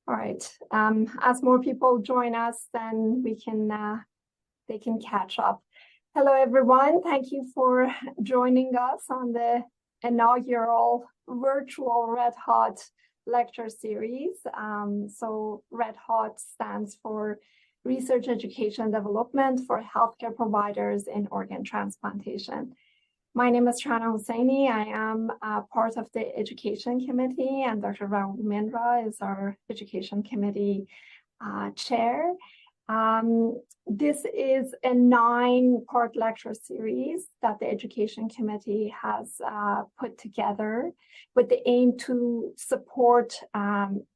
All right. As more people join us, then they can catch up. Hello, everyone. Thank you for joining us on the inaugural virtual Red Hot lecture series. So Red Hot stands for Research, Education, Development for Healthcare Providers in Organ Transplantation. My name is Shana Hosseini. I am part of the Education Committee, and Dr. Rahul Mindra is our Education Committee chair. This is a 9-part lecture series that the Education Committee has put together with the aim to support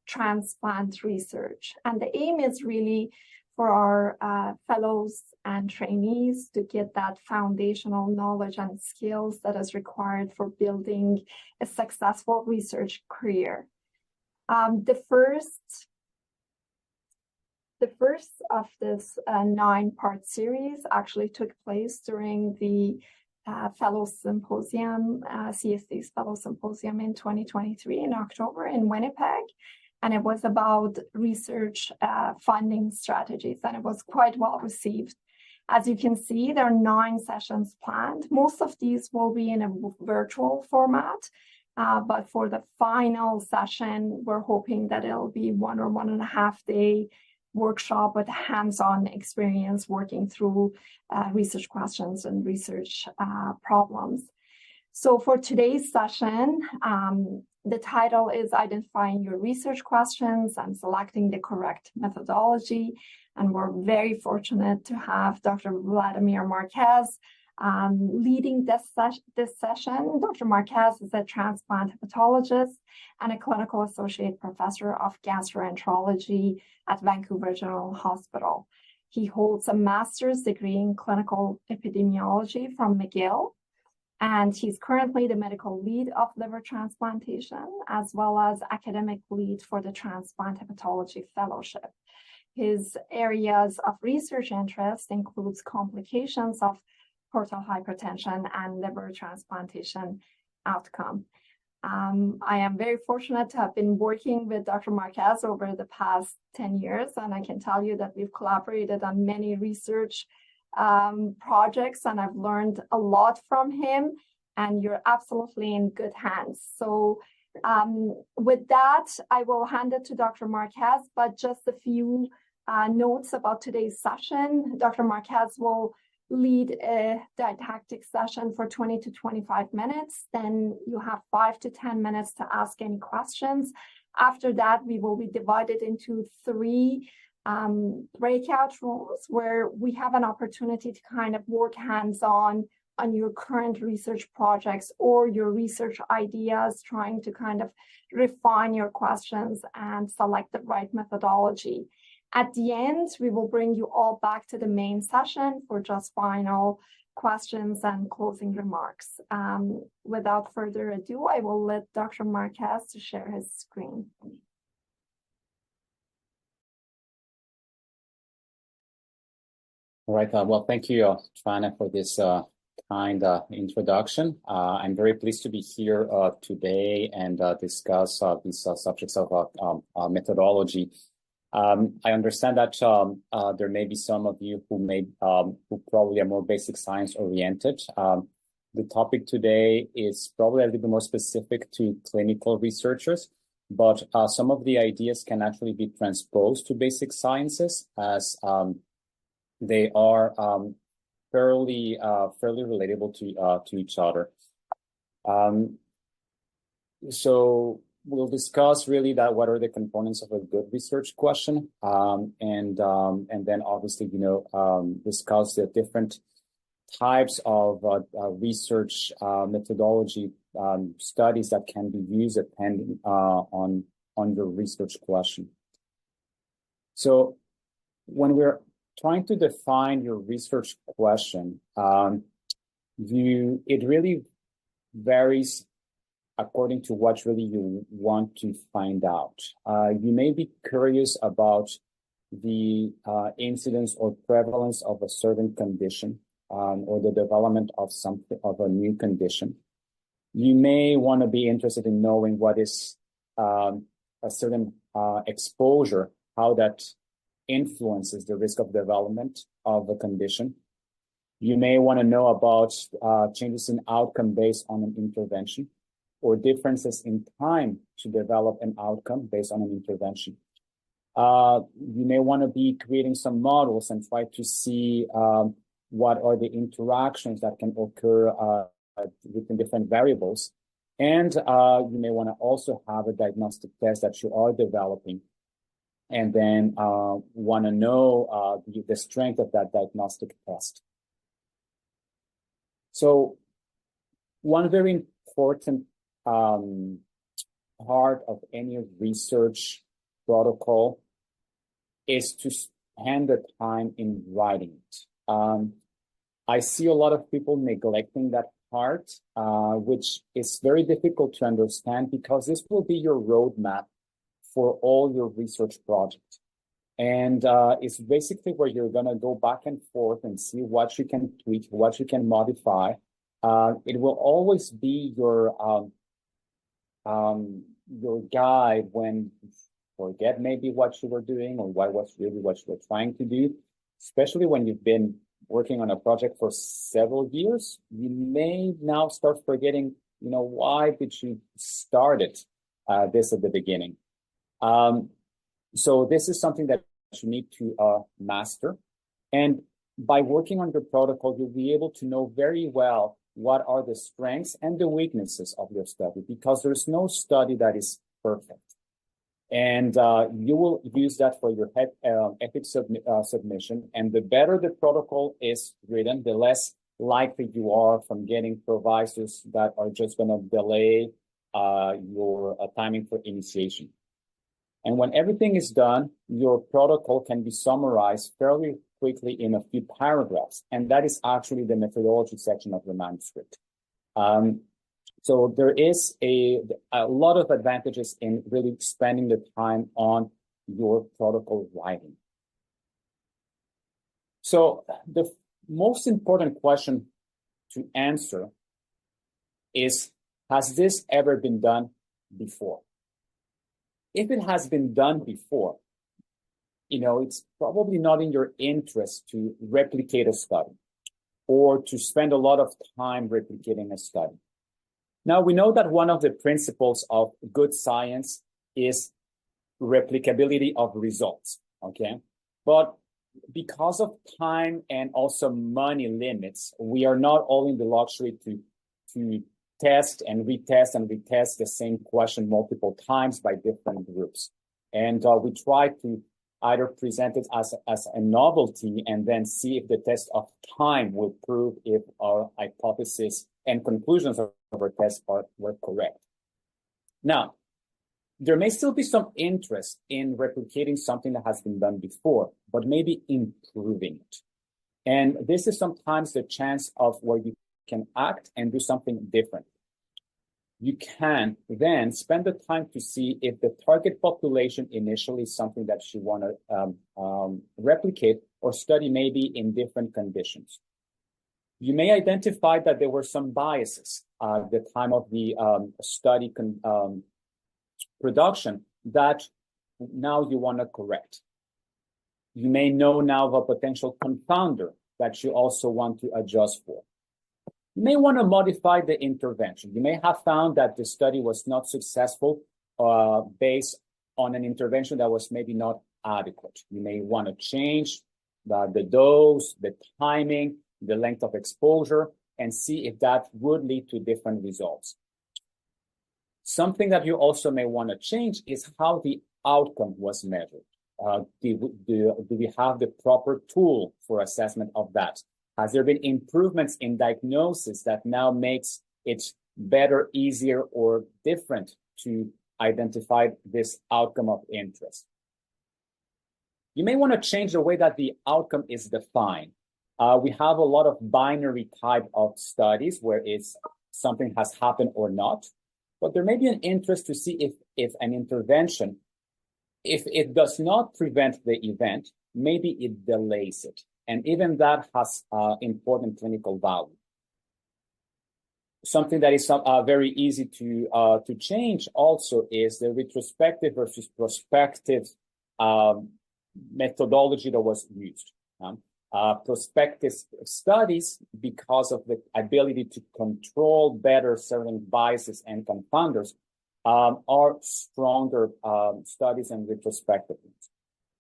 transplant research. And the aim is really for our fellows and trainees to get that foundational knowledge and skills that is required for building a successful research career. The first of this 9-part series actually took place during the Fellows Symposium, CST Fellows Symposium in 2023 in October in Winnipeg. And it was about research funding strategies, and it was quite well received. As you can see, there are 9 sessions planned. Most of these will be in a virtual format, but for the final session, we're hoping that it'll be 1 or 1.5 day workshop with hands-on experience working through research questions and research problems. So for today's session, the title is Identifying Your Research Questions and Selecting the Correct Methodology. And we're very fortunate to have Dr. Vladimir Marquez leading this session. Dr. Marquez is a transplant hepatologist and a clinical associate professor of gastroenterology at Vancouver General Hospital. He holds a master's degree in clinical epidemiology from McGill, and he's currently the medical lead of liver transplantation, as well as academic lead for the Transplant Hepatology Fellowship. His areas of research interest includes complications of portal hypertension and liver transplantation outcome. I am very fortunate to have been working with Dr. Marquez over the past 10 years, and I can tell you that we've collaborated on many research projects, and I've learned a lot from him, and you're absolutely in good hands. So with that, I will hand it to Dr. Marquez, but just a few notes about today's session. Dr. Marquez will lead a didactic session for 20 to 25 minutes. Then you have 5 to 10 minutes to ask any questions. After that, we will be divided into 3 breakout rooms where we have an opportunity to kind of work hands-on on your current research projects or your research ideas, trying to kind of refine your questions and select the right methodology. At the end, we will bring you all back to the main session for just final questions and closing remarks. Without further ado, I will let Dr. Marquez to share his screen. All right. Well, thank you, Trana, for this kind introduction. I'm very pleased to be here today and discuss these subjects of methodology. I understand that there may be some of you who probably are more basic science oriented. The topic today is probably a little bit more specific to clinical researchers, but some of the ideas can actually be transposed to basic sciences as they are fairly relatable to each other. So we'll discuss really what are the components of a good research question, and then obviously discuss the different types of research methodology studies that can be used depending on your research question. So when we're trying to define your research question, it really varies according to what really you want to find out. You may be curious about the incidence or prevalence of a certain condition or the development of a new condition. You may want to be interested in knowing what is a certain exposure, how that influences the risk of development of the condition. You may want to know about changes in outcome based on an intervention, or differences in time to develop an outcome based on an intervention. You may want to be creating some models and try to see what are the interactions that can occur within different variables. And you may want to also have a diagnostic test that you are developing, and then want to know the strength of that diagnostic test. So one very important part of any research protocol is to spend the time in writing it. I see a lot of people neglecting that part, which is very difficult to understand, because this will be your roadmap for all your research projects. And it's basically where you're going to go back and forth and see what you can tweak, what you can modify. It will always be your guide when you forget maybe what you were doing, or what was really what you were trying to do, especially when you've been working on a project for several years. You may now start forgetting, why did you start it, this at the beginning. So this is something that you need to master. And by working on your protocol, you'll be able to know very well what are the strengths and the weaknesses of your study, because there's no study that is perfect. And you will use that for your ethics submission. And the better the protocol is written, the less likely you are from getting provisos that are just going to delay your timing for initiation. And when everything is done, your protocol can be summarized fairly quickly in a few paragraphs. And that is actually the methodology section of the manuscript. So there is a lot of advantages in really spending the time on your protocol writing. So the most important question to answer is, has this ever been done before? If it has been done before, it's probably not in your interest to replicate a study or to spend a lot of time replicating a study. Now, we know that one of the principles of good science is replicability of results, okay? But because of time and also money limits, we are not all in the luxury to test and retest the same question multiple times by different groups. And we try to either present it as a novelty and then see if the test of time will prove if our hypothesis and conclusions of our test were correct. Now, there may still be some interest in replicating something that has been done before, but maybe improving it. And this is sometimes the chance of where you can act and do something different. You can then spend the time to see if the target population initially is something that you want to replicate or study maybe in different conditions. You may identify that there were some biases at the time of the study production that now you want to correct. You may know now of a potential confounder that you also want to adjust for. You may want to modify the intervention. You may have found that the study was not successful based on an intervention that was maybe not adequate. You may want to change the dose, the timing, the length of exposure, and see if that would lead to different results. Something that you also may want to change is how the outcome was measured. Do we have the proper tool for assessment of that? Has there been improvements in diagnosis that now makes it better, easier, or different to identify this outcome of interest? You may want to change the way that the outcome is defined. We have a lot of binary type of studies where it's something has happened or not, but there may be an interest to see if an intervention, if it does not prevent the event, maybe it delays it. And even that has important clinical value. something that is very easy to change also is the retrospective versus prospective methodology that was used. Prospective studies, because of the ability to control better certain biases and confounders, are stronger studies than retrospective ones.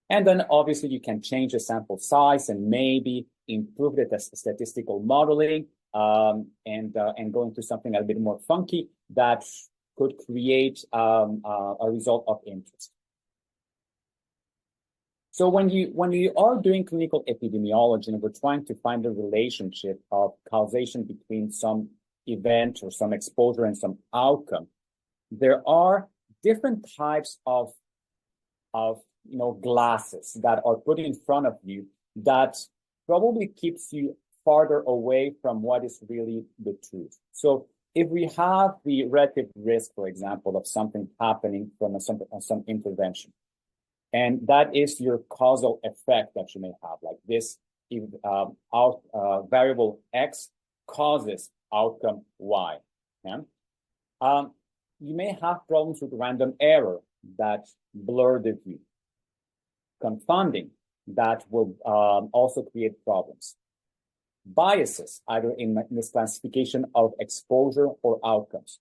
And then obviously you can change the sample size and maybe improve the statistical modeling and go into something a bit more funky that could create a result of interest. So when you are doing clinical epidemiology and we're trying to find a relationship of causation between some event or some exposure and some outcome, there are different types of glasses that are put in front of you that probably keeps you farther away from what is really the truth. So if we have the relative risk, for example, of something happening from some intervention, and that is your causal effect that you may have, like this variable X causes outcome Y. Yeah? You may have problems with random error that blur the view. Confounding that will also create problems. Biases, either in misclassification of exposure or outcomes.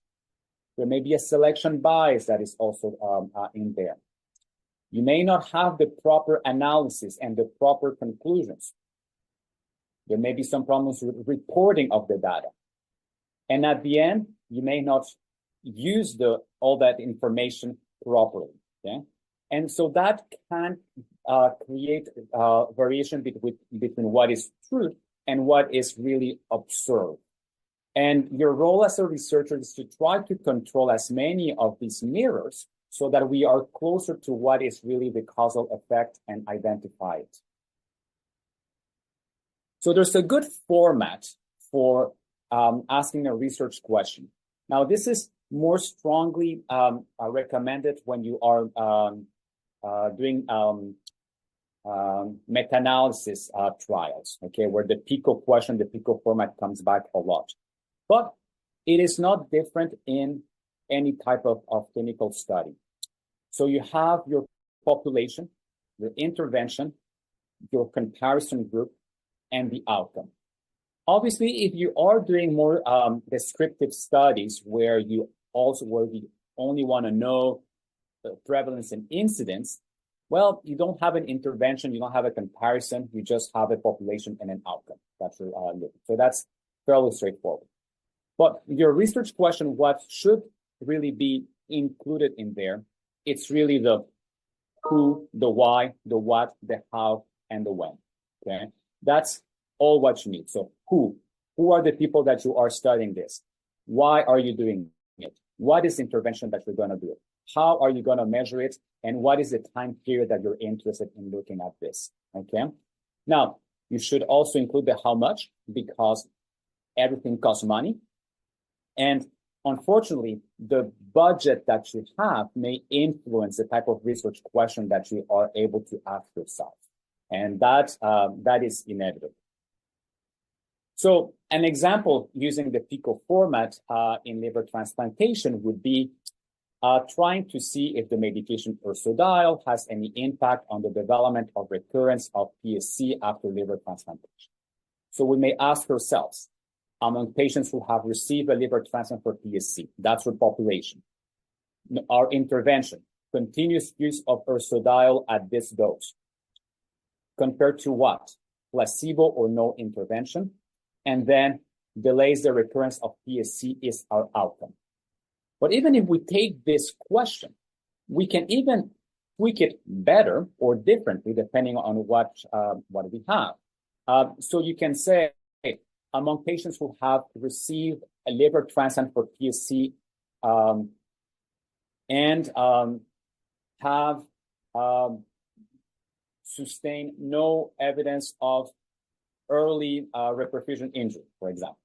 There may be a selection bias that is also in there. You may not have the proper analysis and the proper conclusions. There may be some problems with reporting of the data. And at the end, you may not use all that information properly. Okay? And so that can create variation between what is truth and what is really observed. And your role as a researcher is to try to control as many of these mirrors so that we are closer to what is really the causal effect and identify it. So there's a good format for asking a research question. Now, this is more strongly recommended when you are doing meta-analysis trials, okay, where the PICO question, the PICO format comes back a lot. But it is not different in any type of clinical study. So you have your population, your intervention, your comparison group, and the outcome. Obviously, if you are doing more descriptive studies where you only want to know the prevalence and incidence, well, you don't have an intervention, you don't have a comparison, you just have a population and an outcome. That's your looking. So that's fairly straightforward. But your research question, what should really be included in there? It's really the who, the why, the what, the how, and the when. Okay, that's all what you need. So who are the people that you are studying this? Why are you doing it? What is the intervention that you're going to do? How are you going to measure it? And what is the time period that you're interested in looking at this? Okay. Now, you should also include the how much, because everything costs money. And unfortunately, the budget that you have may influence the type of research question that you are able to ask yourself. And that is inevitable. So an example using the PICO format in liver transplantation would be trying to see if the medication ursodiol has any impact on the development of recurrence of PSC after liver transplantation. So we may ask ourselves, among patients who have received a liver transplant for PSC, that's our population. Our intervention, continuous use of ursodiol at this dose, compared to what? Placebo or no intervention, and then delays the recurrence of PSC is our outcome. But even if we take this question, we can even tweak it better or differently depending on what we have. So you can say, among patients who have received a liver transplant for PSC and have sustained no evidence of early reperfusion injury, for example,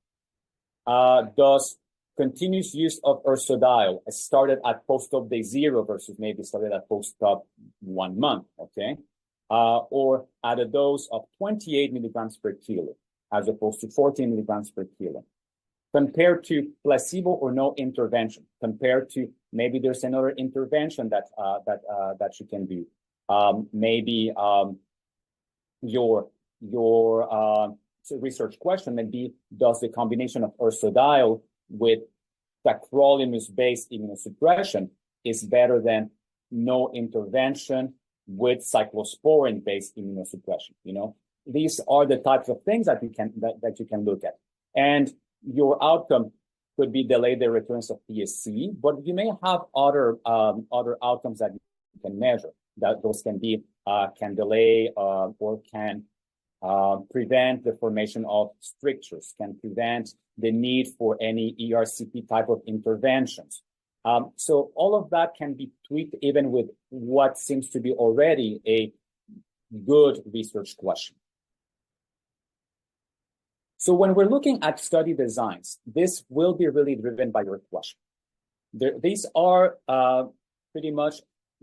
does continuous use of ursodiol started at post-op day 0 versus maybe started at post-op 1 month, okay? Or at a dose of 28 milligrams per kilo, as opposed to 14 milligrams per kilo. compared to placebo or no intervention, compared to maybe there's another intervention that you can do. Maybe your research question may be, does the combination of ursodiol with tacrolimus-based immunosuppression is better than no intervention with cyclosporin-based immunosuppression? You know, these are the types of things that you can look at, and your outcome could be delayed the recurrence of PSC, but you may have other outcomes that you can measure. That those can be can delay or can prevent the formation of strictures, can prevent the need for any ERCP type of interventions. So all of that can be tweaked even with what seems to be already a good research question. So when we're looking at study designs, this will be really driven by your question. These are pretty much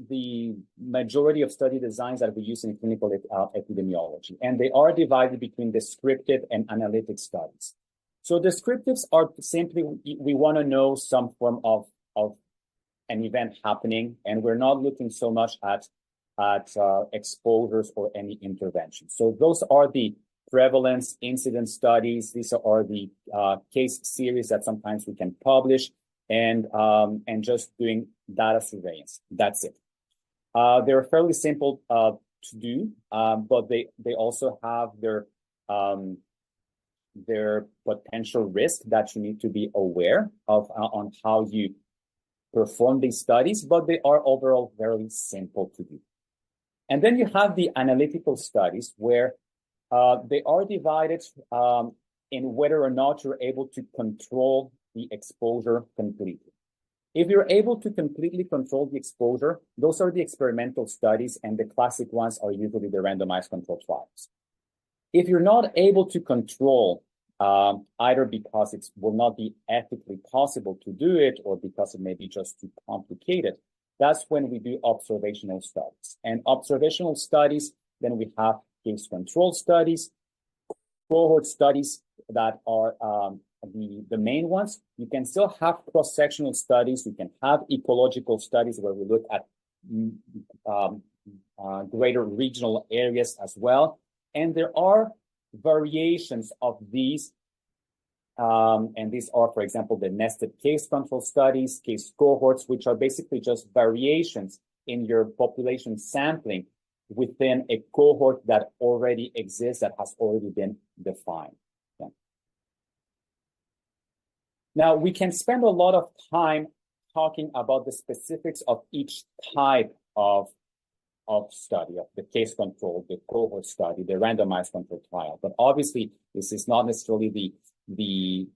the majority of study designs that we use in clinical epidemiology, and they are divided between descriptive and analytic studies. So descriptives are simply, we want to know some form of an event happening, and we're not looking so much at exposures or any intervention. So those are the prevalence incidence studies. These are the case series that sometimes we can publish, and just doing data surveillance. That's it. They're fairly simple to do, but they also have their potential risk that you need to be aware of on how you perform these studies, but they are overall very simple to do. And then you have the analytical studies where they are divided in whether or not you're able to control the exposure completely. If you're able to completely control the exposure, those are the experimental studies, and the classic ones are usually the randomized controlled trials. If you're not able to control, either because it will not be ethically possible to do it or because it may be just too complicated, that's when we do observational studies. And observational studies, then we have case control studies, cohort studies that are the main ones. You can still have cross-sectional studies. You can have ecological studies where we look at greater regional areas as well. And there are variations of these, and these are, for example, the nested case control studies, case cohorts, which are basically just variations in your population sampling within a cohort that already exists, that has already been defined. Yeah. Now, we can spend a lot of time talking about the specifics of each type of study, of the case control, the cohort study, the randomized control trial. But obviously, this is not necessarily the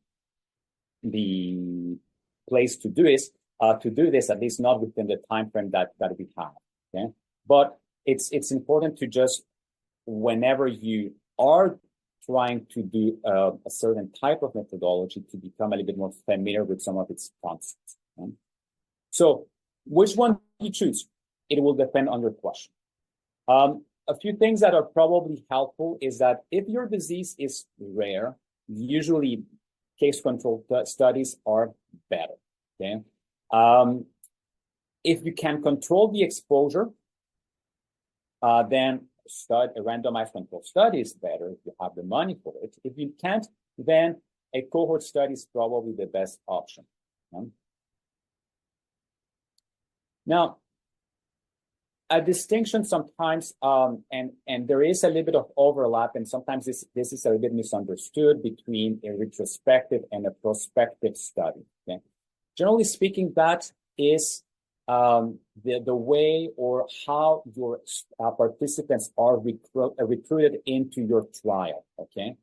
place to do this, at least not within the time frame that we have. Okay? But it's important to just, whenever you are trying to do a certain type of methodology, to become a little bit more familiar with some of its concepts. Okay? So which one you choose? It will depend on your question. A few things that are probably helpful is that if your disease is rare, usually case control studies are better. Okay. If you can control the exposure, then a randomized control study is better if you have the money for it. If you can't, then a cohort study is probably the best option. Okay? Now, a distinction sometimes, and there is a little bit of overlap, and sometimes this is a little bit misunderstood between a retrospective and a prospective study. Okay? Generally speaking, that is the way or how your participants are recruited into your trial. Okay,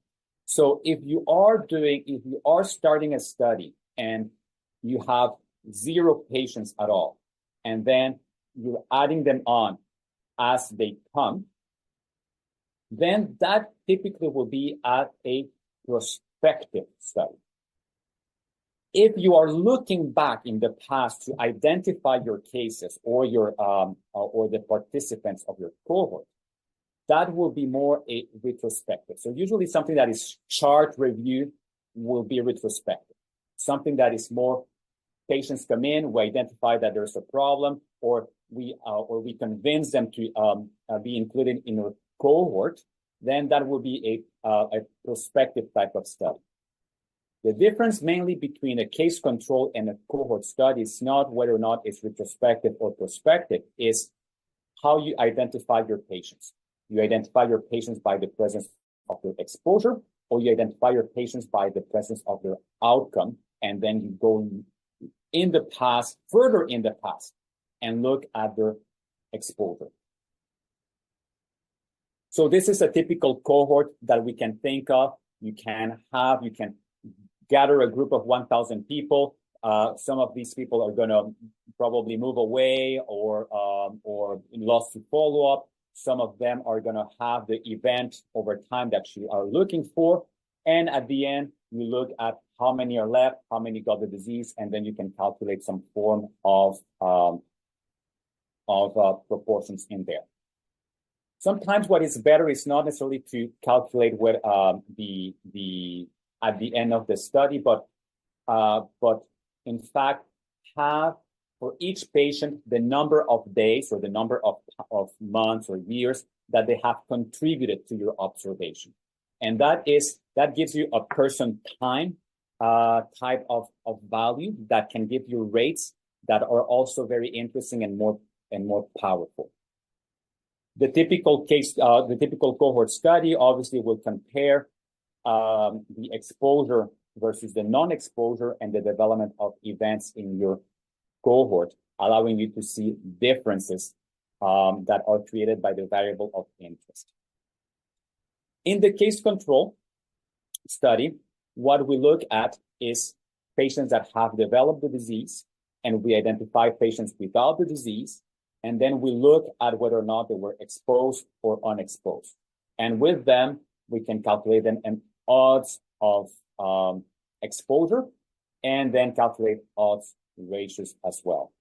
so if you are starting a study and you have 0 patients at all, and then you're adding them on as they come, then that typically will be at a prospective study. If you are looking back in the past to identify your cases or your or the participants of your cohort, that will be more a retrospective. So usually something that is chart review will be retrospective. something that is more patients come in, we identify that there's a problem, or we convince them to be included in a cohort, then that will be a prospective type of study. The difference mainly between a case control and a cohort study is not whether or not it's retrospective or prospective, is how you identify your patients. You identify your patients by the presence of their exposure, or you identify your patients by the presence of their outcome, and then you go in the past, further in the past, and look at their exposure. So this is a typical cohort that we can think of. You can gather a group of 1,000 people. Some of these people are going to probably move away or lost to follow-up. Some of them are going to have the event over time that you are looking for. And at the end, you look at how many are left, how many got the disease, and then you can calculate some form of proportions in there. Sometimes what is better is not necessarily to calculate what the at the end of the study, but in fact have for each patient the number of days or the number of months or years that they have contributed to your observation. And that gives you a person time type of value that can give you rates that are also very interesting and more powerful. The typical cohort study obviously will compare the exposure versus the non-exposure and the development of events in your cohort, allowing you to see differences that are created by the variable of interest. In the case control study, what we look at is patients that have developed the disease, and we identify patients without the disease, and then we look at whether or not they were exposed or unexposed. And with them, we can calculate them an odds of exposure, and then calculate odds ratios as well.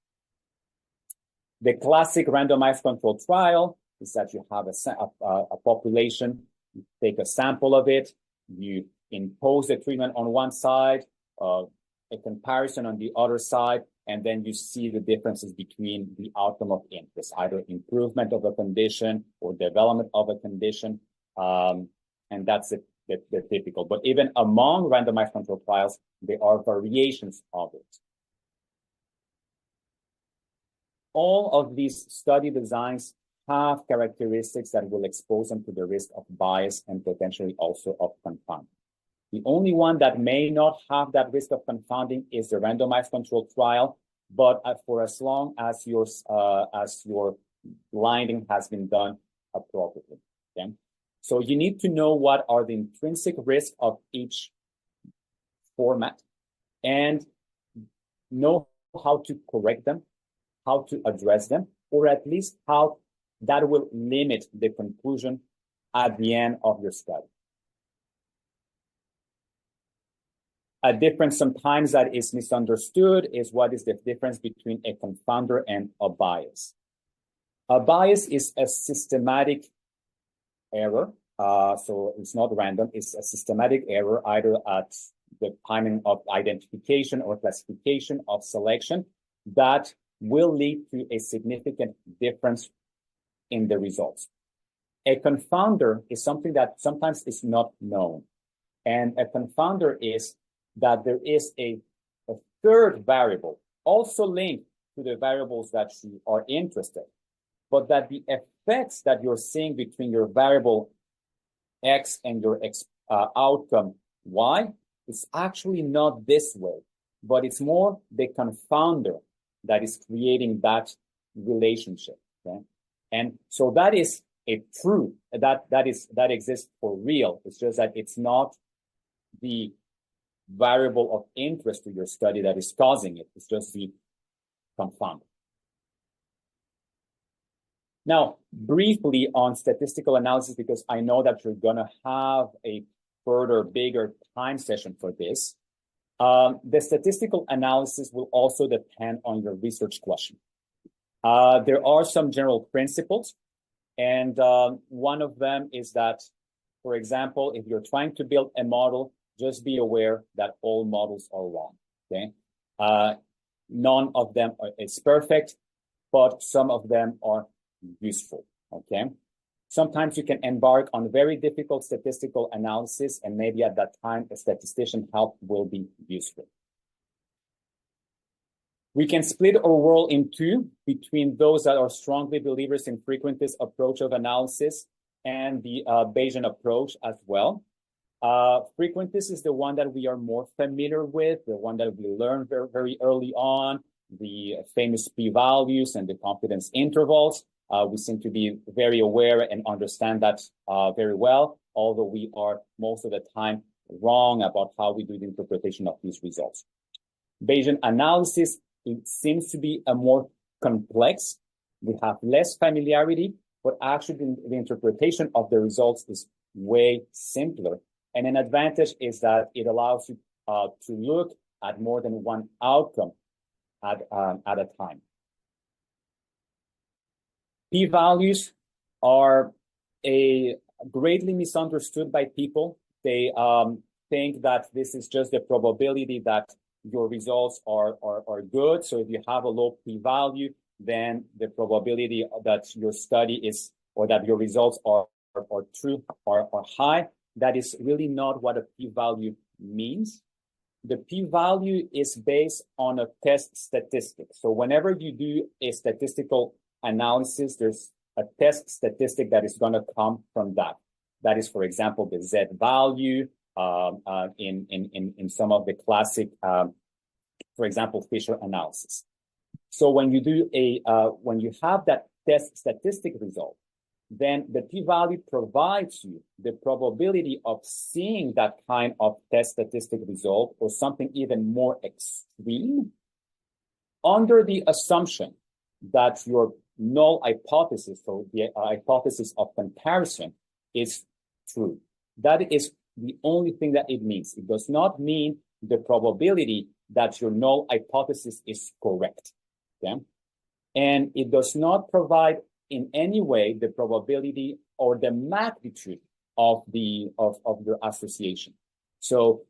The classic randomized control trial is that you have a population, you take a sample of it, you impose the treatment on one side, a comparison on the other side, and then you see the differences between the outcome of interest, either improvement of a condition or development of a condition, and that's the typical. But even among randomized control trials, there are variations of it. All of these study designs have characteristics that will expose them to the risk of bias and potentially also of confounding. The only one that may not have that risk of confounding is the randomized control trial, but for as long as your blinding has been done appropriately. Okay? So you need to know what are the intrinsic risks of each format and know how to correct them, how to address them, or at least how that will limit the conclusion at the end of your study. A difference sometimes that is misunderstood is what is the difference between a confounder and a bias. A bias is a systematic error, so it's not random, it's a systematic error either at the timing of identification or classification of selection that will lead to a significant difference in the results. A confounder is something that sometimes is not known. And a confounder is that there is a third variable also linked to the variables that you are interested, but that the effects that you're seeing between your variable X and your outcome Y is actually not this way, but it's more the confounder that is creating that relationship. Okay? And so that is a truth that exists for real. It's just that it's not the variable of interest to your study that is causing it. It's just the confounder. Now, briefly on statistical analysis, because I know that you're going to have a further bigger time session for this. The statistical analysis will also depend on your research question. There are some general principles, and one of them is that, for example, if you're trying to build a model, just be aware that all models are wrong. okay? None of them is perfect, but some of them are useful, okay? Sometimes you can embark on very difficult statistical analysis, and maybe at that time, a statistician help will be useful. We can split our world in two between those that are strongly believers in frequentist approach of analysis and the Bayesian approach as well. Frequentist is the one that we are more familiar with, the one that we learned very, very early on, the famous p-values and the confidence intervals. We seem to be very aware and understand that very well, although we are most of the time wrong about how we do the interpretation of these results. Bayesian analysis, it seems to be a more complex. We have less familiarity, but actually the interpretation of the results is way simpler. And an advantage is that it allows you to look at more than one outcome at a time. P-values are greatly misunderstood by people. They think that this is just the probability that your results are good. So if you have a low p-value, then the probability that your study is, or that your results are true are high. That is really not what a p-value means. The p-value is based on a test statistic. So whenever you do a statistical analysis, there's a test statistic that is going to come from that. That is, for example, the Z value in some of the classic, for example, Fisher analysis. So when you do when you have that test statistic result, then the p-value provides you the probability of seeing that kind of test statistic result or something even more extreme under the assumption that your null hypothesis, so the hypothesis of comparison, is true. That is the only thing that it means. It does not mean the probability that your null hypothesis is correct. Okay? And it does not provide in any way the probability or the magnitude of the association. So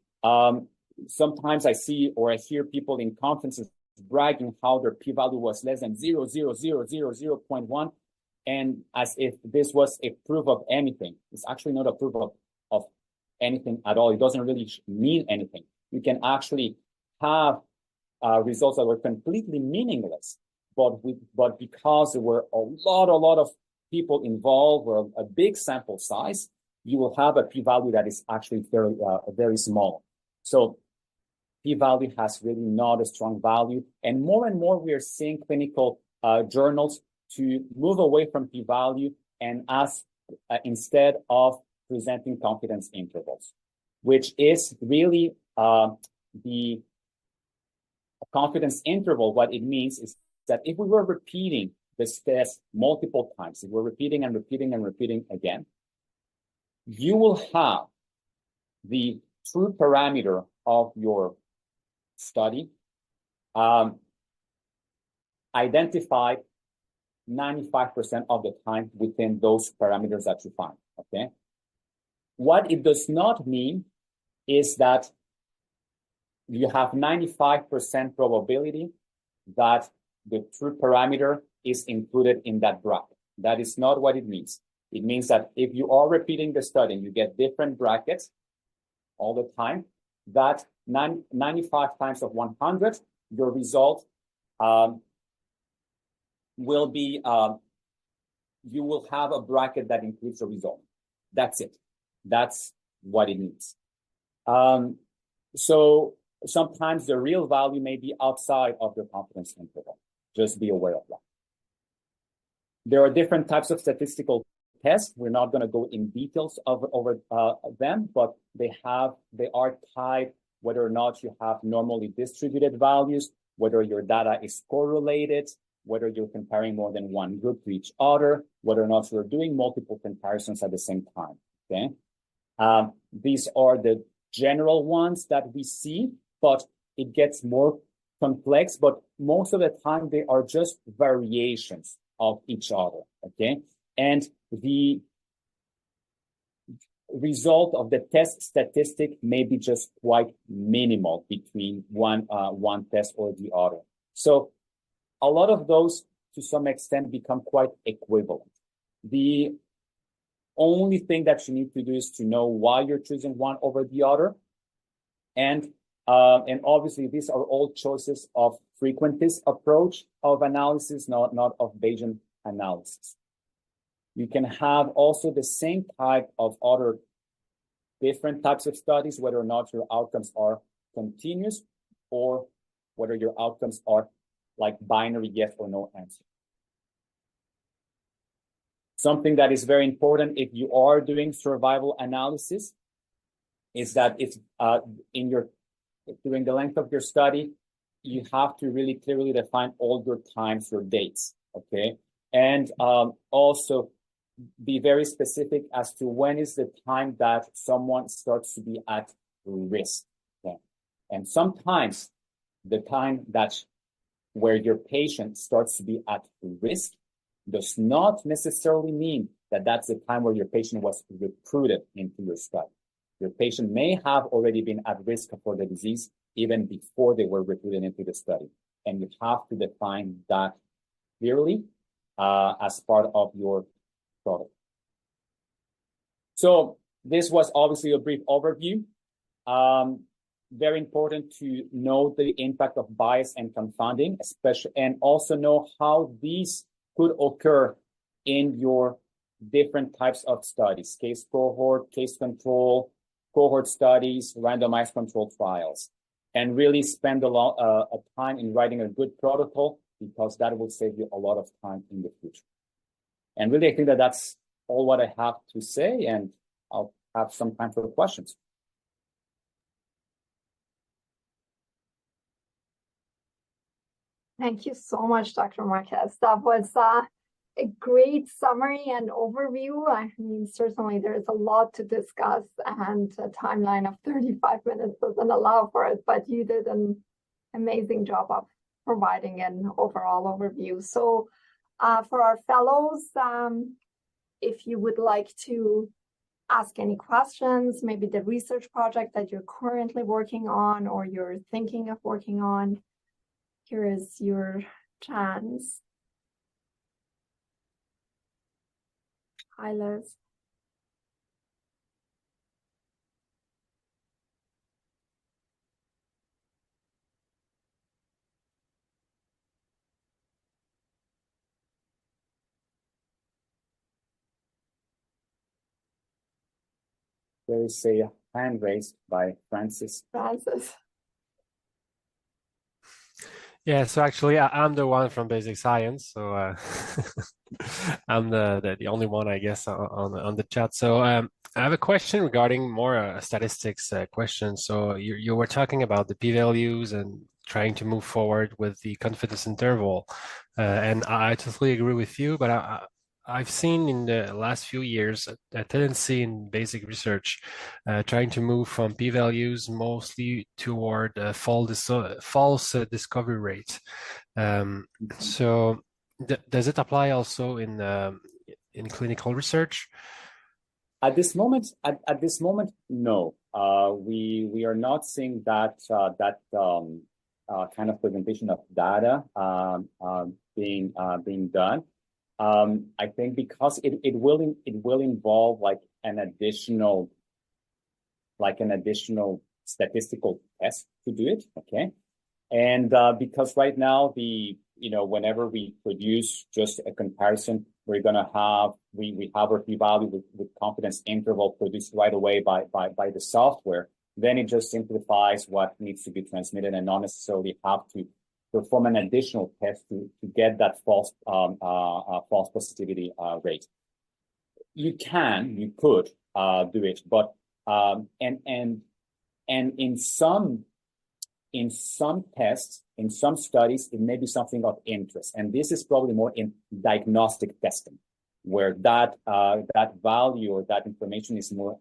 sometimes I see or I hear people in conferences bragging how their p-value was less than 0.00000.1, and as if this was a proof of anything. It's actually not a proof of anything at all. It doesn't really mean anything. You can actually have results that were completely meaningless, but because there were a lot of people involved, or a big sample size, you will have a p-value that is actually very small. So p-value has really not a strong value, and more we are seeing clinical journals to move away from p-value and ask instead of presenting confidence intervals, which is really the confidence interval. What it means is that if we were repeating this test multiple times, if we're repeating and repeating and repeating again, you will have the true parameter of your study identified 95% of the time within those parameters that you find, okay? What it does not mean is that you have 95% probability that the true parameter is included in that bracket. That is not what it means. It means that if you are repeating the study and you get different brackets all the time, that 95 times of 100, your result will be, you will have a bracket that includes the result. That's it. That's what it means. So sometimes the real value may be outside of the confidence interval. Just be aware of that. There are different types of statistical tests. We're not going to go in details over them, but they are tied whether or not you have normally distributed values, whether your data is correlated, whether you're comparing more than one group to each other, whether or not you're doing multiple comparisons at the same time. Okay, these are the general ones that we see, but it gets more complex. But most of the time, they are just variations of each other. Okay, and result of the test statistic may be just quite minimal between one test or the other. So a lot of those, to some extent, become quite equivalent. The only thing that you need to do is to know why you're choosing one over the other. And obviously, these are all choices of frequentist approach of analysis, not of Bayesian analysis. You can have also the same type of other different types of studies, whether or not your outcomes are continuous or whether your outcomes are like binary yes or no answer. Something that is very important if you are doing survival analysis is that it's during the length of your study, you have to really clearly define all your times, your dates, okay? And also be very specific as to when is the time that someone starts to be at risk. Okay? And sometimes the time where your patient starts to be at risk does not necessarily mean that that's the time where your patient was recruited into your study. Your patient may have already been at risk for the disease even before they were recruited into the study. And you have to define that clearly as part of your protocol. So this was obviously a brief overview. Very important to know the impact of bias and confounding, especially, and also know how these could occur in your different types of studies: case cohort, case control, cohort studies, randomized controlled trials, and really spend a lot of time in writing a good protocol, because that will save you a lot of time in the future. And really, I think that that's all what I have to say, and I'll have some time for questions. Thank you so much, Dr. Marquez. That was a great summary and overview. I mean, certainly there is a lot to discuss, and a timeline of 35 minutes doesn't allow for it, but you did an amazing job of providing an overall overview. So for our fellows, if you would like to ask any questions, maybe the research project that you're currently working on or you're thinking of working on, here is your chance. Hi, Liz. There is a hand raised by Francis. Yeah, so actually, I'm the one from Basic Science, so I'm the only one, I guess, on the chat. So I have a question regarding more statistics question. So you were talking about the p-values and trying to move forward with the confidence interval, and I totally agree with you. But I've seen in the last few years a tendency in basic research trying to move from p-values mostly toward false discovery rate. So does it apply also in clinical research? At this moment, no. We are not seeing that kind of presentation of data being done. I think because it will involve like an additional statistical test to do it, okay? And because right now whenever we produce just a comparison, we're gonna have we have our p-value with confidence interval produced right away by the software. Then it just simplifies what needs to be transmitted and not necessarily have to perform an additional test to get that false positivity rate. You could do it, but and in some tests, in some studies, it may be something of interest, and this is probably more in diagnostic testing, where that value or that information is more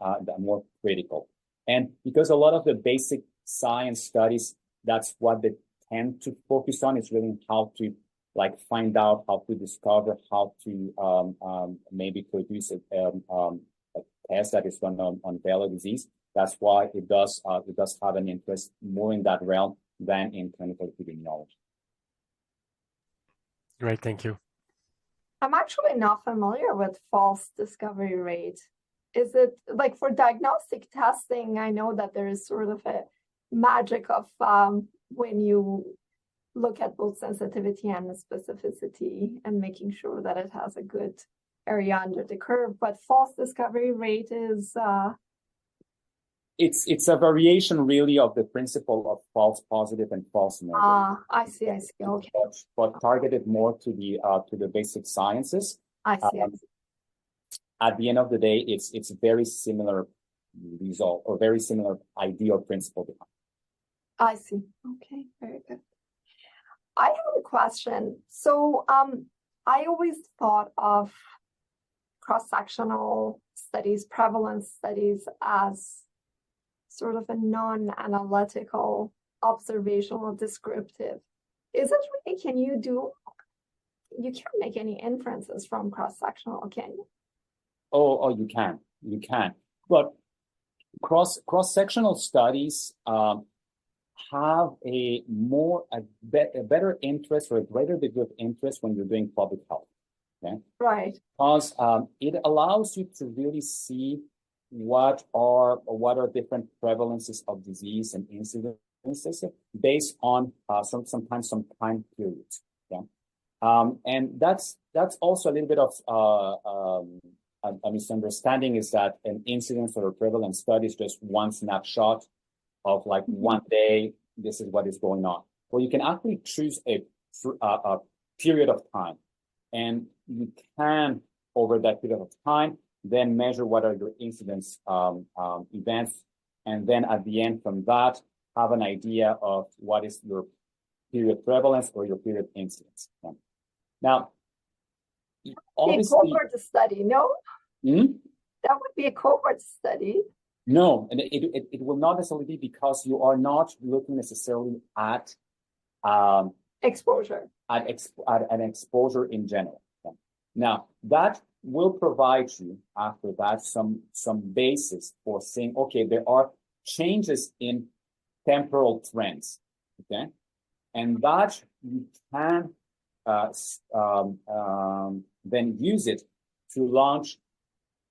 critical. And because a lot of the basic science studies, that's what they tend to focus on, is really how to find out, how to discover, how to maybe produce a test that is run on beta disease. That's why it does have an interest more in that realm than in clinical epidemiology. Great, thank you. I'm actually not familiar with false discovery rate. Is it like for diagnostic testing? I know that there is sort of a magic of when you look at both sensitivity and specificity and making sure that it has a good area under the curve. But false discovery rate is it's a variation really of the principle of false positive and false negative. I see. Okay. But targeted more to the basic sciences. I see. At the end of the day, it's very similar result or very similar idea or principle behind. I see. Okay, very good. I have a question. So I always thought of cross-sectional studies, prevalence studies as sort of a non-analytical, observational, descriptive. Is it really, you can't make any inferences from cross-sectional, can you? Oh, you can. But cross-sectional studies have a better interest or a greater degree of interest when you're doing public health. Okay. Right. Because it allows you to really see what are different prevalences of disease and incidences based on sometimes some time periods. Okay. And that's also a little bit of a misunderstanding, is that an incidence or a prevalence study is just one snapshot of like one day, this is what is going on. Well, you can actually choose a period of time, and you can, over that period of time, then measure what are your incidence events, and then at the end from that, have an idea of what is your period prevalence or your period incidence. Okay. Now, obviously, a cohort study, no? That would be a cohort study. No, and it will not necessarily be, because you are not looking necessarily at exposure, at an exposure in general. Okay. Now, that will provide you after that some basis for saying, okay, there are changes in temporal trends. Okay, and that you can then use it to launch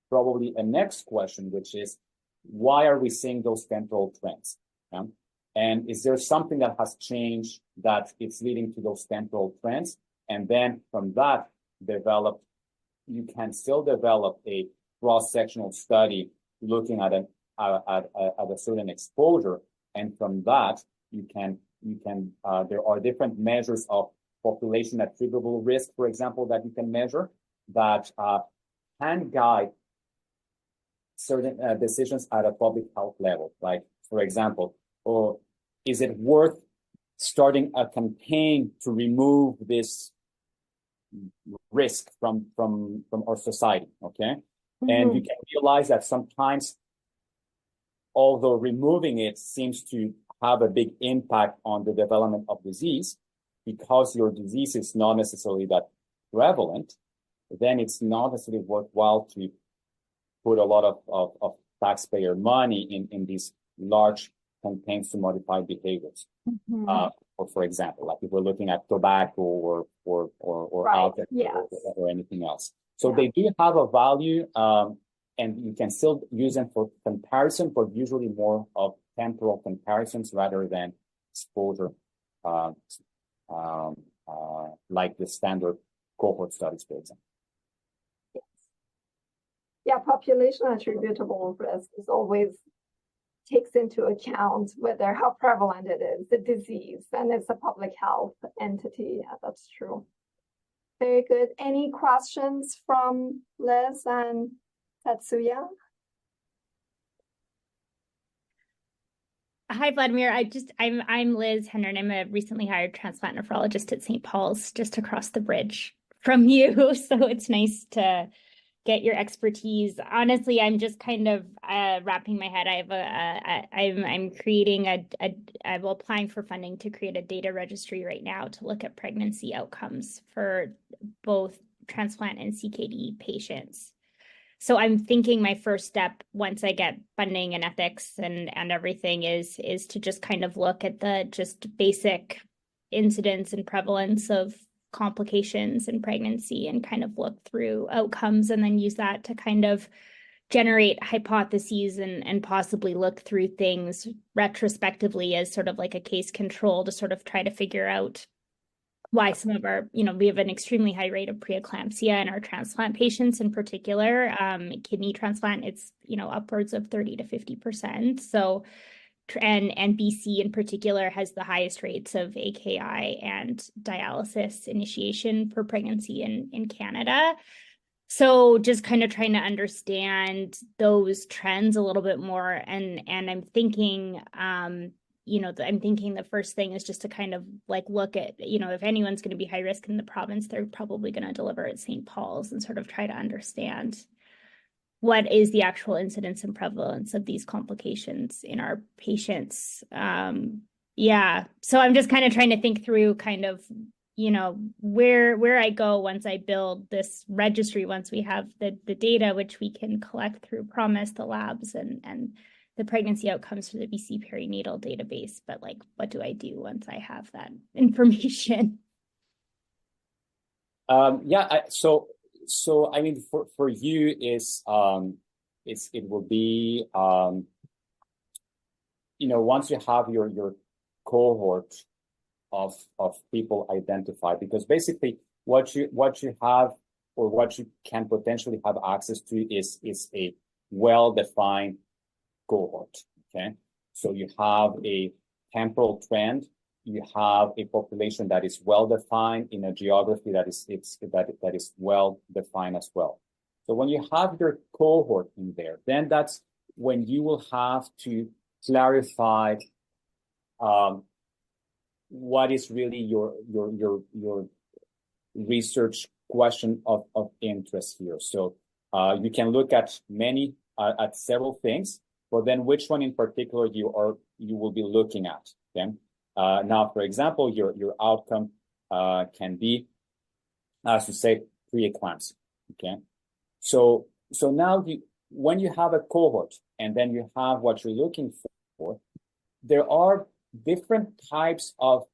probably a next question, which is, why are we seeing those temporal trends? Okay? And is there something that has changed that it's leading to those temporal trends? And then from that, you can still develop a cross-sectional study looking at a certain exposure. And from that, there are different measures of population attributable risk, for example, that you can measure that can guide certain decisions at a public health level. Like, for example, is it worth starting a campaign to remove this risk from our society? Okay. And you can realize that sometimes, although removing it seems to have a big impact on the development of disease, because your disease is not necessarily that prevalent, then it's not necessarily worthwhile to put a lot of taxpayer money in these large campaigns to modify behaviors. Or for example, like if we're looking at tobacco or right. alcohol, Yes. or anything else. So they do have a value, and you can still use them for comparison, but usually more of temporal comparisons rather than exposure, like the standard cohort studies, for example. Yeah, population attributable risk is always takes into account how prevalent it is, the disease, and it's a public health entity. Yeah, that's true. Very good. Any questions from Liz and Tatsuya? Hi, Vladimir. I'm Liz Hendren. I'm a recently hired transplant nephrologist at St. Paul's, just across the bridge from you. So it's nice to get your expertise. Honestly, I'm just kind of wrapping my head. I'm creating I'm applying for funding to create a data registry right now to look at pregnancy outcomes for both transplant and CKD patients. So I'm thinking my first step once I get funding and ethics and everything is to just kind of look at the just basic incidence and prevalence of complications in pregnancy and kind of look through outcomes and then use that to kind of generate hypotheses and possibly look through things retrospectively as sort of like a case control to sort of try to figure out why some of our, we have an extremely high rate of preeclampsia in our transplant patients in particular. Kidney transplant, it's, upwards of 30 to 50%. So, and BC in particular has the highest rates of AKI and dialysis initiation for pregnancy in Canada. So just kind of trying to understand those trends a little bit more. And I'm thinking, I'm thinking the first thing is just to kind of like look at, if anyone's going to be high risk in the province, they're probably going to deliver at St. Paul's and sort of try to understand what is the actual incidence and prevalence of these complications in our patients. So I'm just kind of trying to think through kind of, where I go once I build this registry, once we have the data, which we can collect through PROMIS, the labs and the pregnancy outcomes for the BC perinatal database. But like, what do I do once I have that information? So I mean, for you it will be once you have your cohort of people identified, because basically what you have or what you can potentially have access to is a well-defined cohort. Okay, so you have a temporal trend. You have a population that is well defined in a geography that is well defined as well. So when you have your cohort in there, then that's when you will have to clarify what is really your research question of interest here. So you can look at at several things, but then which one in particular you will be looking at. Okay. Now, for example, your outcome can be, as you say, preeclampsia. Okay, so now when you have a cohort and then you have what you're looking for, there are different types of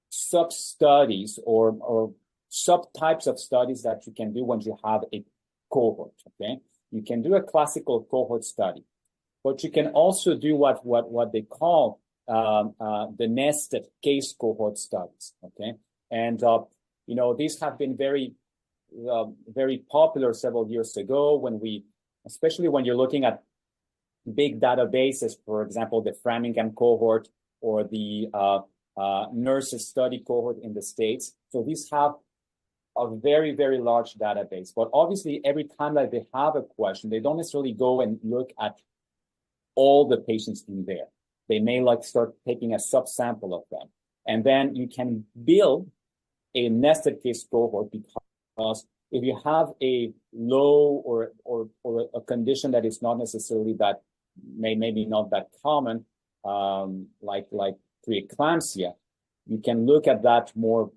sub-studies or subtypes of studies that you can do when you have a cohort. Okay, you can do a classical cohort study, but you can also do what they call the nested case cohort studies. Okay, and these have been very popular several years ago especially when you're looking at big databases, for example, the Framingham cohort or the nurses study cohort in the States. So these have a very, very large database. But obviously, every time that they have a question, they don't necessarily go and look at all the patients in there. They may start taking a subsample of them. And then you can build a nested case cohort, because if you have a low or a condition that is not necessarily that maybe not that common, like preeclampsia, you can look at that more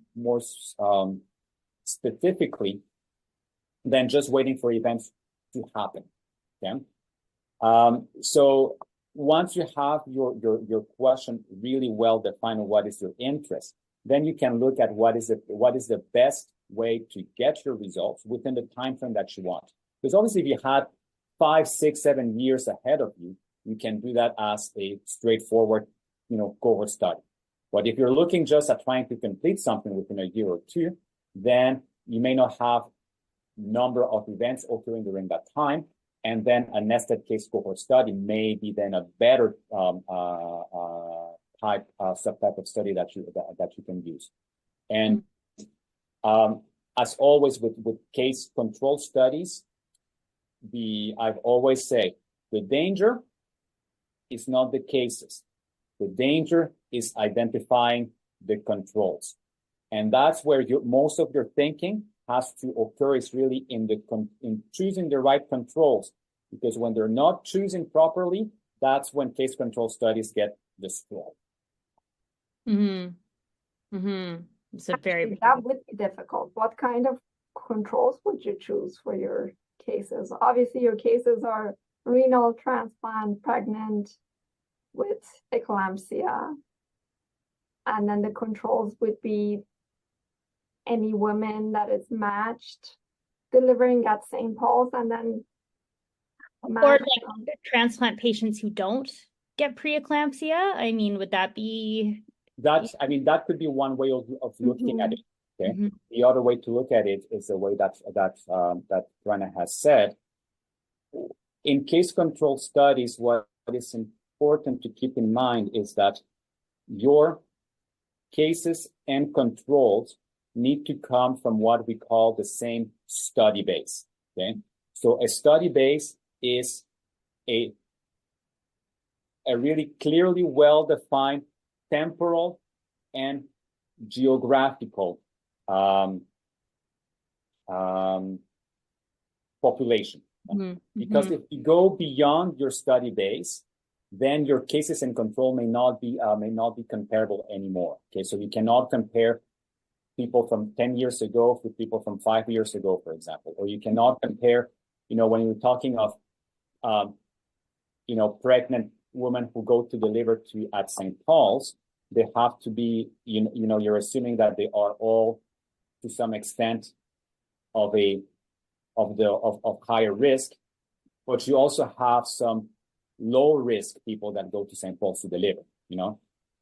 specifically than just waiting for events to happen. Okay. So once you have your question really well defined on what is your interest, then you can look at what is the best way to get your results within the time frame that you want. Because obviously, if you had 5, 6, 7 years ahead of you, you can do that as a straightforward, cohort study. But if you're looking just at trying to complete something within a year or two, then you may not have number of events occurring during that time. And then a nested case cohort study may be then a better subtype of study that you can use. And as always with case control studies, I've always say the danger is not the cases. The danger is identifying the controls. And that's where most of your thinking has to occur, is really in choosing the right controls. Because when they're not choosing properly, that's when case control studies get destroyed. So that would be difficult. What kind of controls would you choose for your cases. Obviously, your cases are renal transplant, pregnant with eclampsia. And then the controls would be any woman that is matched delivering at St. Paul's, and then or like transplant patients who don't get preeclampsia. I mean, would that be? That could be one way of looking at it. Okay. The other way to look at it is the way that Rana has said. In case control studies, what is important to keep in mind is that your cases and controls need to come from what we call the same study base. Okay. So a study base is a really clearly well-defined temporal and geographical population. Because if you go beyond your study base, then your cases and control may not be comparable anymore. Okay, so you cannot compare people from 10 years ago with people from 5 years ago, for example, or you cannot compare, when you're talking of, pregnant women who go to deliver at St. Paul's, they have to be, you're assuming that they are all to some extent of higher risk, but you also have some low risk people that go to St. Paul's to deliver,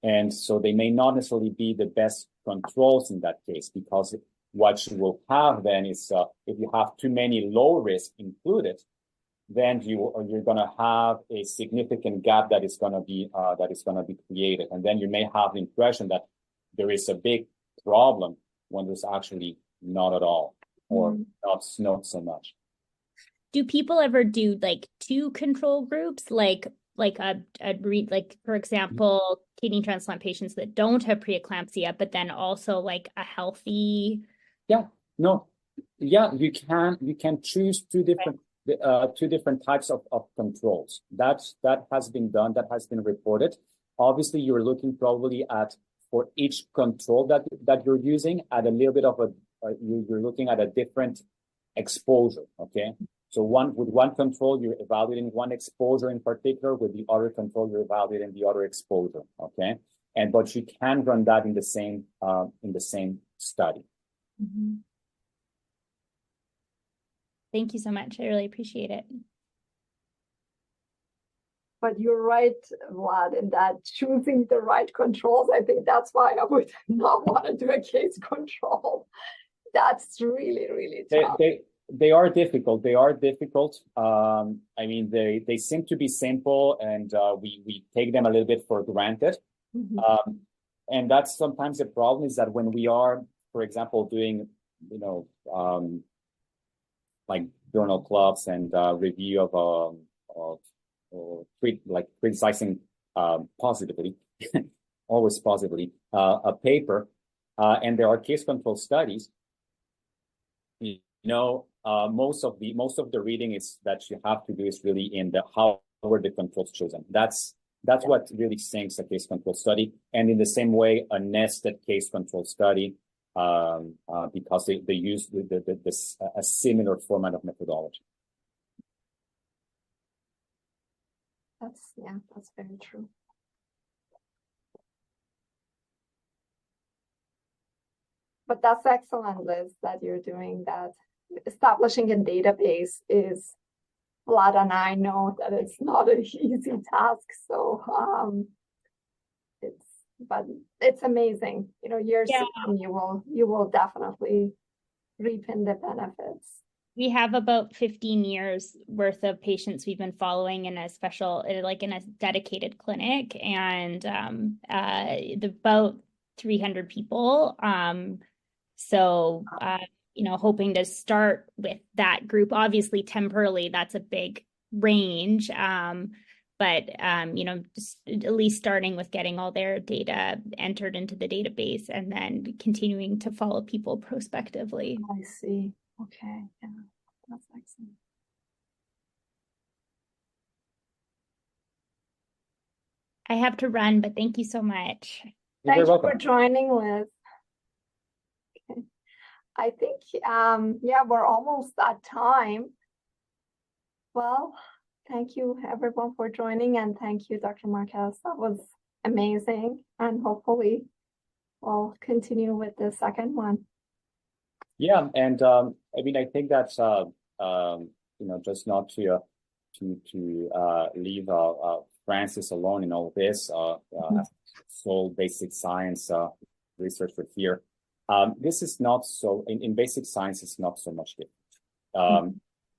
and so they may not necessarily be the best controls in that case, because what you will have then is if you have too many low risk included, then you're going to have a significant gap that is going to be created, and then you may have the impression that there is a big problem when there's actually not at all, or not so much. Do people ever do like two control groups, like for example, kidney transplant patients that don't have preeclampsia, but then also like a healthy? You can choose two different types of controls. That has been done, that has been reported. Obviously, you're looking probably at, for each control that you're using, at a little bit of you're looking at a different exposure. Okay. So with one control, you're evaluating one exposure in particular. With the other control, you're evaluating the other exposure. Okay. But you can run that in the same study. Thank you so much. I really appreciate it. But you're right, Vlad, in that choosing the right controls, I think that's why I would not want to do a case control. That's really, really tough. They are difficult. They seem to be simple, and we take them a little bit for granted. And that's sometimes the problem, is that when we are, for example, doing, like journal clubs and review of criticizing positively, always positively, a paper, and there are case control studies. Most of the reading is that you have to do is really in how were the controls chosen. That's what really sinks a case control study, and in the same way, a nested case control study, because they use a similar format of methodology. That's very true. But that's excellent, Liz, that you're doing that. Establishing a database is, Vlad and I know that it's not an easy task. So it's amazing. Years to come, you will definitely reap in the benefits. We have about 15 years worth of patients we've been following in a dedicated clinic, and about 300 people. Hoping to start with that group. Obviously, temporally, that's a big range. But just at least starting with getting all their data entered into the database, and then continuing to follow people prospectively. I see. Okay. Yeah, that's excellent. I have to run, but thank you so much. Thank you for joining, Liz. Okay. I think, we're almost at time. Well, thank you everyone for joining, and thank you, Dr. Marquez. That was amazing, and hopefully we'll continue with the second one. Yeah, and I mean, I think that's just not to leave Francis alone in all this. Sole basic science researcher here. This is not so in basic science. It's not so much different.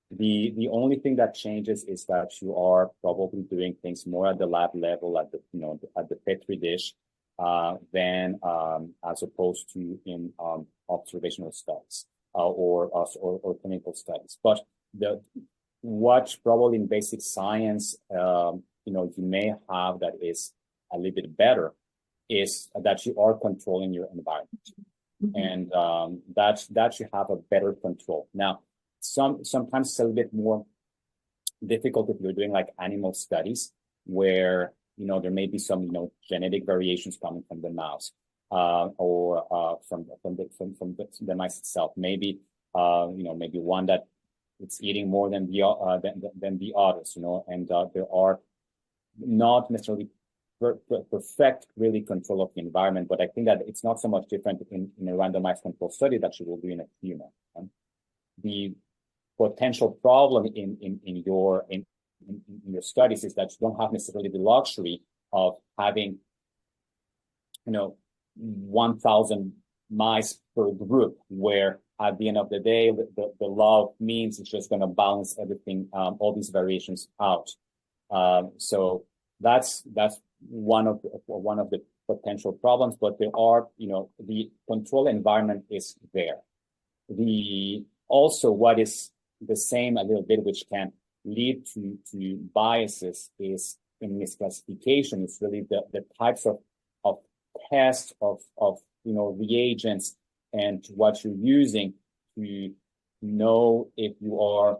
The only thing that changes is that you are probably doing things more at the lab level, at the Petri dish, than as opposed to in observational studies or clinical studies. But what probably in basic science, you may have that is a little bit better is that you are controlling your environment, and that you have a better control. Now, sometimes it's a little bit more difficult if you're doing like animal studies where there may be some genetic variations coming from the mouse or from the mice itself. Maybe maybe one that it's eating more than the others, and there are not necessarily perfect really control of the environment, but I think that it's not so much different in a randomized control study that you will do in a human. The potential problem in your studies is that you don't have necessarily the luxury of having 1,000 mice per group, where at the end of the day the law of means is just going to balance everything, all these variations out. So that's one of the potential problems, but there are the control environment is there. Also what is the same a little bit, which can lead to biases, is in misclassification. It's really the types of tests of reagents and what you're using to know if you are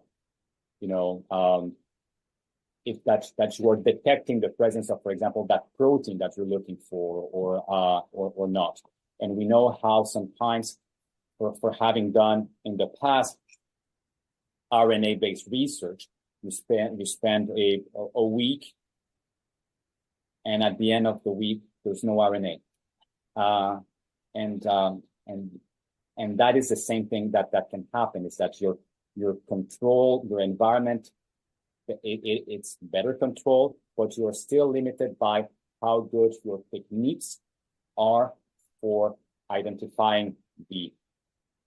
if that you are detecting the presence of, for example, that protein that you're looking for or not. And we know how sometimes for having done in the past RNA-based research, you spend a week, and at the end of the week there's no RNA, and that is the same thing that can happen. Is that your control, your environment, it's better controlled, but you are still limited by how good your techniques are for identifying the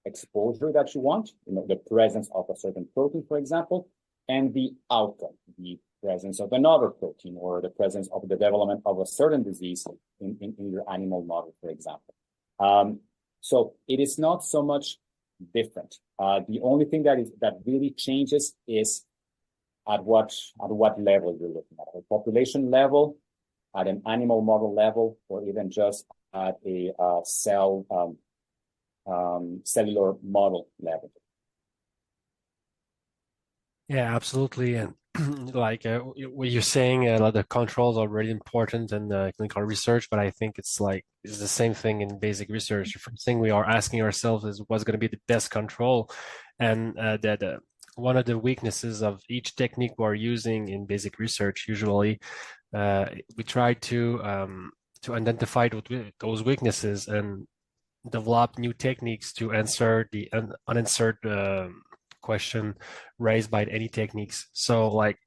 exposure that you want, the presence of a certain protein, for example, and the outcome, the presence of another protein, or the presence of the development of a certain disease in your animal model, for example. So it is not so much different. The only thing that really changes is at what level you're looking at a population level, at an animal model level, or even just at a cellular model level. Yeah, absolutely. And like what you're saying, the controls are really important in clinical research, but I think it's the same thing in basic research. The first thing we are asking ourselves is what's going to be the best control, and that one of the weaknesses of each technique we're using in basic research, usually we try to identify those weaknesses and develop new techniques to answer the unanswered question raised by any techniques. So like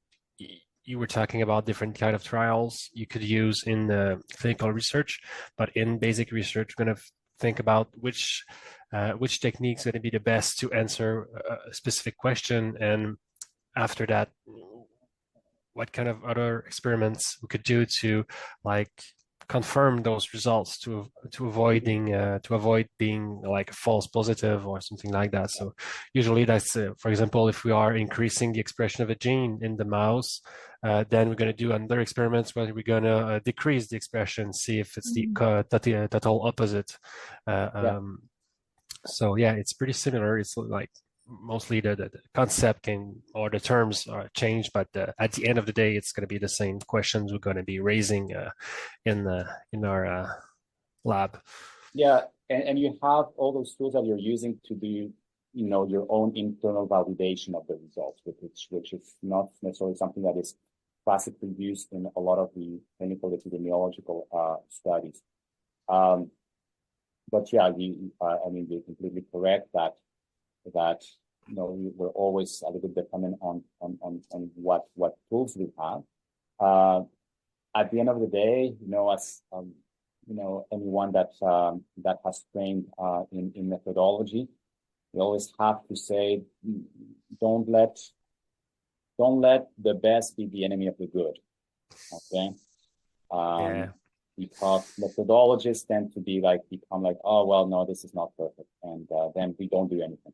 you were talking about different kind of trials you could use in clinical research, but in basic research, we're going to think about which technique is going to be the best to answer a specific question, and after that, what kind of other experiments we could do to confirm those results to avoid being like a false positive or something like that. So usually that's for example, if we are increasing the expression of a gene in the mouse, then we're going to do another experiments where we're going to decrease the expression, see if it's the total opposite. So yeah, it's pretty similar. It's like mostly the concept or the terms are changed, but at the end of the day, it's going to be the same questions we're going to be raising in our lab. Yeah, and you have all those tools that you're using to do your own internal validation of the results, which is not necessarily something that is classically used in a lot of the clinical epidemiological studies. But yeah, I mean, you're completely correct that we're always a little bit dependent on what tools we have. At the end of the day, as anyone that has trained in methodology, we always have to say, don't let the best be the enemy of the good. Okay. Yeah. Because methodologists tend to become like, oh, well, no, this is not perfect. And then we don't do anything,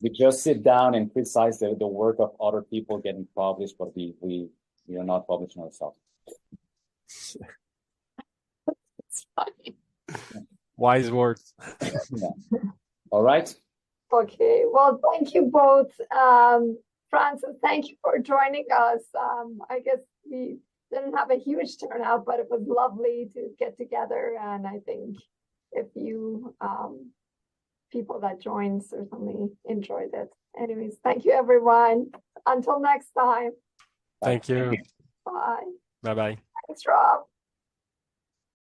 we just sit down and criticize the work of other people getting published, but we are not publishing ourselves. It's funny. Wise words. Yeah. All right. Okay, well, thank you both. Francis, thank you for joining us. I guess we didn't have a huge turnout, but it was lovely to get together. And I think if you people that joined certainly enjoyed it. Anyways, thank you, everyone. Until next time. Thank you. Bye. Bye-bye. Thanks, Rob.